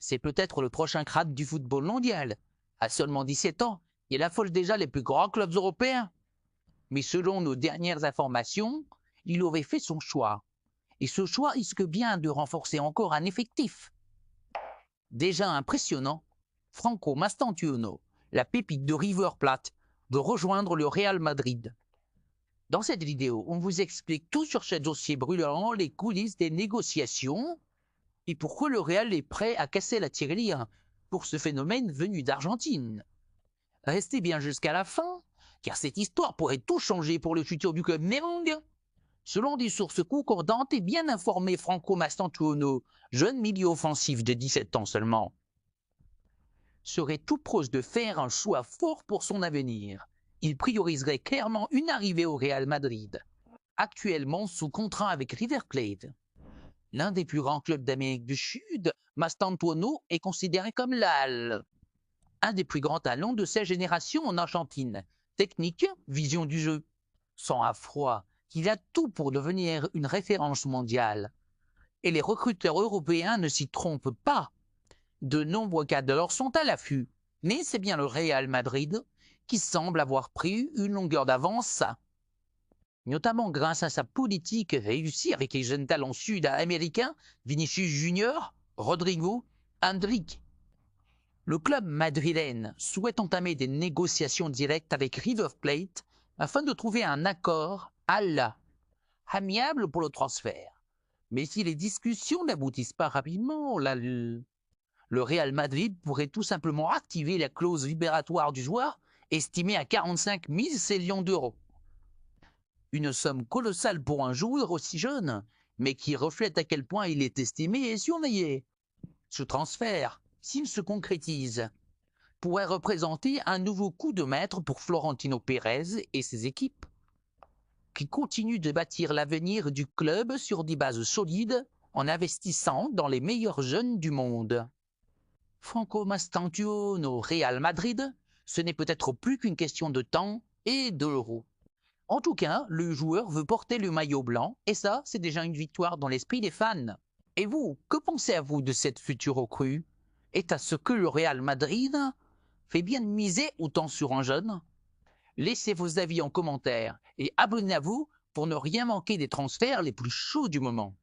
C'est peut-être le prochain crâne du football mondial. À seulement 17 ans, il affole déjà les plus grands clubs européens. Mais selon nos dernières informations, il aurait fait son choix. Et ce choix risque bien de renforcer encore un effectif. Déjà impressionnant, Franco Mastantuono, la pépite de River Plate, de rejoindre le Real Madrid. Dans cette vidéo, on vous explique tout sur ce dossier brûlant, les coulisses des négociations et pourquoi le Real est prêt à casser la tirelire pour ce phénomène venu d'Argentine. Restez bien jusqu'à la fin, car cette histoire pourrait tout changer pour le futur du club merengue. Selon des sources concordantes et bien informées, Franco Mastantuono, jeune milieu offensif de 17 ans seulement, serait tout proche de faire un choix fort pour son avenir. Il prioriserait clairement une arrivée au Real Madrid, actuellement sous contrat avec River Plate. L'un des plus grands clubs d'Amérique du Sud, Mastantuono est considéré comme un des plus grands talents de sa génération en Argentine. Technique, vision du jeu, sang à froid, il a tout pour devenir une référence mondiale. Et les recruteurs européens ne s'y trompent pas. De nombreux cadors sont à l'affût, mais c'est bien le Real Madrid qui semble avoir pris une longueur d'avance, notamment grâce à sa politique réussie avec les jeunes talents sud-américains Vinicius Junior, Rodrigo, Endrick. Le club madrilène souhaite entamer des négociations directes avec River Plate afin de trouver un accord amiable pour le transfert. Mais si les discussions n'aboutissent pas rapidement, le Real Madrid pourrait tout simplement activer la clause libératoire du joueur, estimée à 45 millions d'euros. Une somme colossale pour un joueur aussi jeune, mais qui reflète à quel point il est estimé et surveillé. Ce transfert, s'il se concrétise, pourrait représenter un nouveau coup de maître pour Florentino Pérez et ses équipes, qui continuent de bâtir l'avenir du club sur des bases solides en investissant dans les meilleurs jeunes du monde. Franco Mastantuono, Real Madrid, ce n'est peut-être plus qu'une question de temps et d'euros. En tout cas, le joueur veut porter le maillot blanc, et ça, c'est déjà une victoire dans l'esprit des fans. Et vous, que pensez-vous de cette future recrue? Est-ce que le Real Madrid fait bien de miser autant sur un jeune? Laissez vos avis en commentaire et abonnez-vous pour ne rien manquer des transferts les plus chauds du moment.